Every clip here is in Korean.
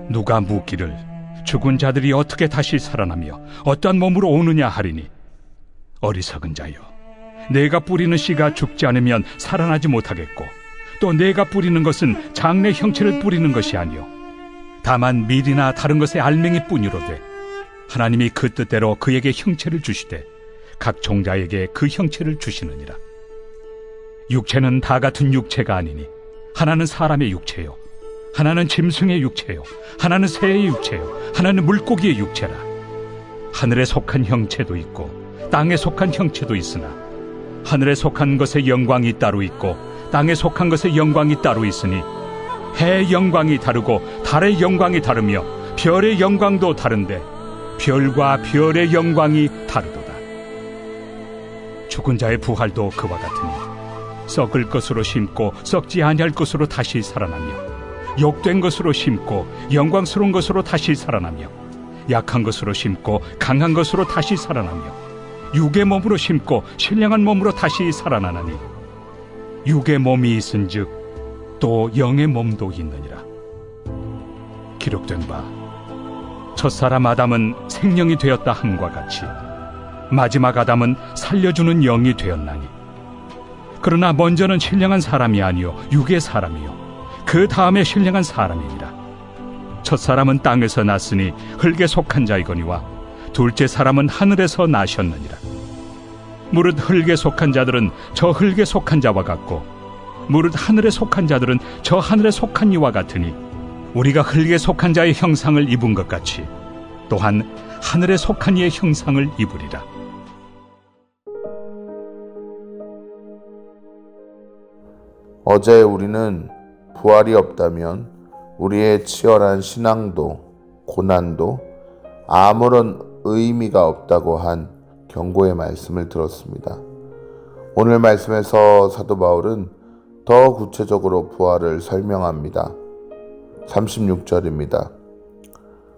누가 묻기를 죽은 자들이 어떻게 다시 살아나며 어떠한 몸으로 오느냐 하리니, 어리석은 자여, 내가 뿌리는 씨가 죽지 않으면 살아나지 못하겠고, 또 내가 뿌리는 것은 장래 형체를 뿌리는 것이 아니요 다만 밀이나 다른 것의 알맹이 뿐이로되, 하나님이 그 뜻대로 그에게 형체를 주시되 각 종자에게 그 형체를 주시느니라. 육체는 다 같은 육체가 아니니, 하나는 사람의 육체요, 하나는 짐승의 육체요, 하나는 새의 육체요, 하나는 물고기의 육체라. 하늘에 속한 형체도 있고 땅에 속한 형체도 있으나, 하늘에 속한 것의 영광이 따로 있고 땅에 속한 것의 영광이 따로 있으니, 해의 영광이 다르고 달의 영광이 다르며 별의 영광도 다른데 별과 별의 영광이 다르도다. 죽은 자의 부활도 그와 같으니, 썩을 것으로 심고 썩지 아니할 것으로 다시 살아나며, 욕된 것으로 심고 영광스러운 것으로 다시 살아나며, 약한 것으로 심고 강한 것으로 다시 살아나며, 육의 몸으로 심고 신령한 몸으로 다시 살아나나니, 육의 몸이 있은즉 또 영의 몸도 있느니라. 기록된 바, 첫사람 아담은 생명이 되었다 함과 같이 마지막 아담은 살려주는 영이 되었나니, 그러나 먼저는 신령한 사람이 아니요 육의 사람이요 그 다음에 신령한 사람이니라. 첫사람은 땅에서 났으니 흙에 속한 자이거니와 둘째 사람은 하늘에서 나셨느니라. 무릇 흙에 속한 자들은 저 흙에 속한 자와 같고, 무릇 하늘에 속한 자들은 저 하늘에 속한 이와 같으니, 우리가 흙에 속한 자의 형상을 입은 것 같이 또한 하늘에 속한 이의 형상을 입으리라. 어제 우리는 부활이 없다면 우리의 치열한 신앙도 고난도 아무런 의미가 없다고 한 경고의 말씀을 들었습니다. 오늘 말씀에서 사도 바울은 더 구체적으로 부활을 설명합니다. 36절입니다.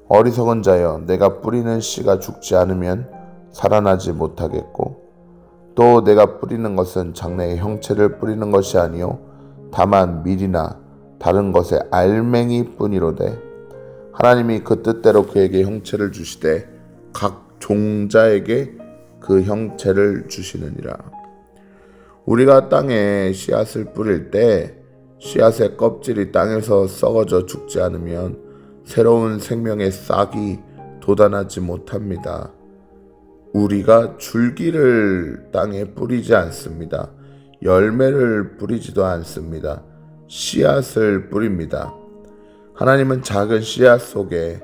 어리석은 자여, 내가 뿌리는 씨가 죽지 않으면 살아나지 못하겠고, 또 내가 뿌리는 것은 장래의 형체를 뿌리는 것이 아니요 다만 밀이나 다른 것의 알맹이 뿐이로되, 하나님이 그 뜻대로 그에게 형체를 주시되 각 종자에게 그 형체를 주시느니라. 우리가 땅에 씨앗을 뿌릴 때 씨앗의 껍질이 땅에서 썩어져 죽지 않으면 새로운 생명의 싹이 돋아나지 못합니다. 우리가 줄기를 땅에 뿌리지 않습니다. 열매를 뿌리지도 않습니다. 씨앗을 뿌립니다. 하나님은 작은 씨앗 속에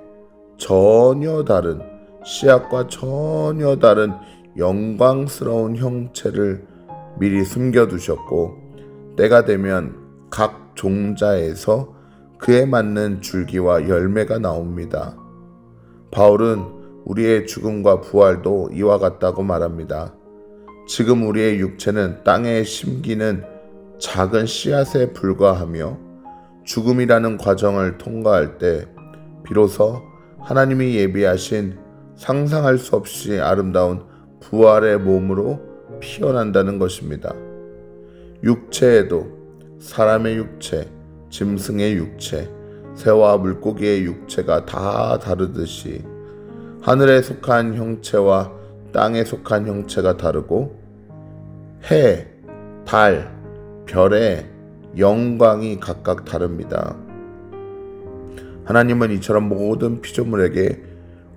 씨앗과 전혀 다른 영광스러운 형체를 미리 숨겨두셨고, 때가 되면 각 종자에서 그에 맞는 줄기와 열매가 나옵니다. 바울은 우리의 죽음과 부활도 이와 같다고 말합니다. 지금 우리의 육체는 땅에 심기는 작은 씨앗에 불과하며, 죽음이라는 과정을 통과할 때 비로소 하나님이 예비하신 상상할 수 없이 아름다운 부활의 몸으로 피어난다는 것입니다. 육체에도 사람의 육체, 짐승의 육체, 새와 물고기의 육체가 다 다르듯이 하늘에 속한 형체와 땅에 속한 형체가 다르고, 해, 달, 별의 영광이 각각 다릅니다. 하나님은 이처럼 모든 피조물에게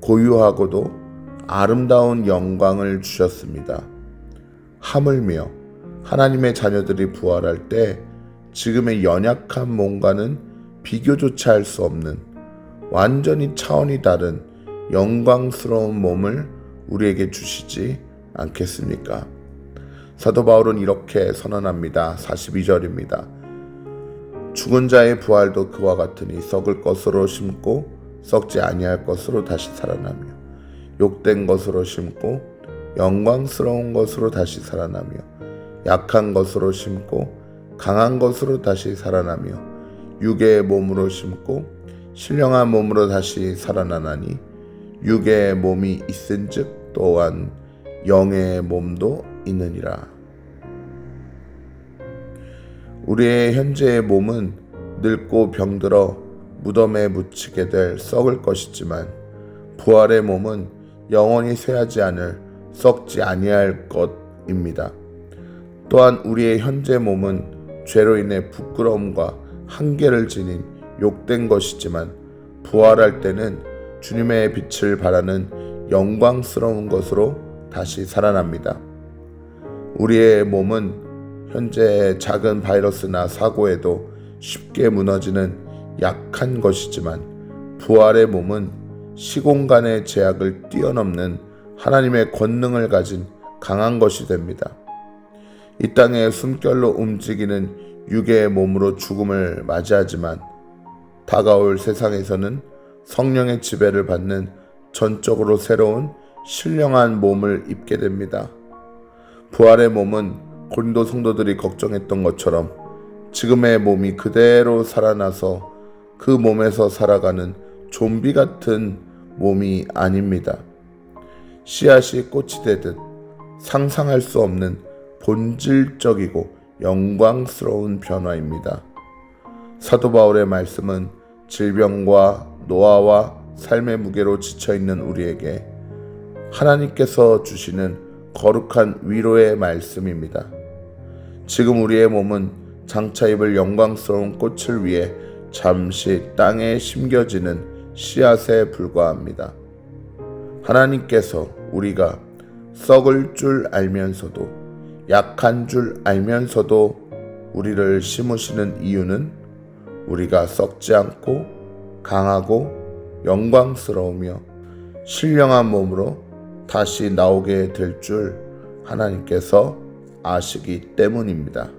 고유하고도 아름다운 영광을 주셨습니다. 하물며 하나님의 자녀들이 부활할 때 지금의 연약한 몸과는 비교조차 할 수 없는 완전히 차원이 다른 영광스러운 몸을 우리에게 주시지 않겠습니까? 사도 바울은 이렇게 선언합니다. 42절입니다. 죽은 자의 부활도 그와 같으니, 썩을 것으로 심고 썩지 아니할 것으로 다시 살아나며, 욕된 것으로 심고 영광스러운 것으로 다시 살아나며, 약한 것으로 심고 강한 것으로 다시 살아나며, 육의 몸으로 심고 신령한 몸으로 다시 살아나나니, 육의 몸이 있은즉 또한 영의 몸도 있느니라. 우리의 현재의 몸은 늙고 병들어 무덤에 묻히게 될 썩을 것이지만 부활의 몸은 영원히 쇠하지 않을 썩지 아니할 것입니다. 또한 우리의 현재 몸은 죄로 인해 부끄러움과 한계를 지닌 욕된 것이지만 부활할 때는 주님의 빛을 발하는 영광스러운 것으로 다시 살아납니다. 우리의 몸은 현재 작은 바이러스나 사고에도 쉽게 무너지는 약한 것이지만 부활의 몸은 시공간의 제약을 뛰어넘는 하나님의 권능을 가진 강한 것이 됩니다. 이 땅의 숨결로 움직이는 육의 몸으로 죽음을 맞이하지만 다가올 세상에서는 성령의 지배를 받는 전적으로 새로운 신령한 몸을 입게 됩니다. 부활의 몸은 고린도 성도들이 걱정했던 것처럼 지금의 몸이 그대로 살아나서 그 몸에서 살아가는 좀비 같은 몸이 아닙니다. 씨앗이 꽃이 되듯 상상할 수 없는 본질적이고 영광스러운 변화입니다. 사도 바울의 말씀은 질병과 노화와 삶의 무게로 지쳐있는 우리에게 하나님께서 주시는 거룩한 위로의 말씀입니다. 지금 우리의 몸은 장차 입을 영광스러운 꽃을 위해 잠시 땅에 심겨지는 씨앗에 불과합니다. 하나님께서 우리가 썩을 줄 알면서도 약한 줄 알면서도 우리를 심으시는 이유는 우리가 썩지 않고 강하고 영광스러우며 신령한 몸으로 다시 나오게 될 줄 하나님께서 아시기 때문입니다.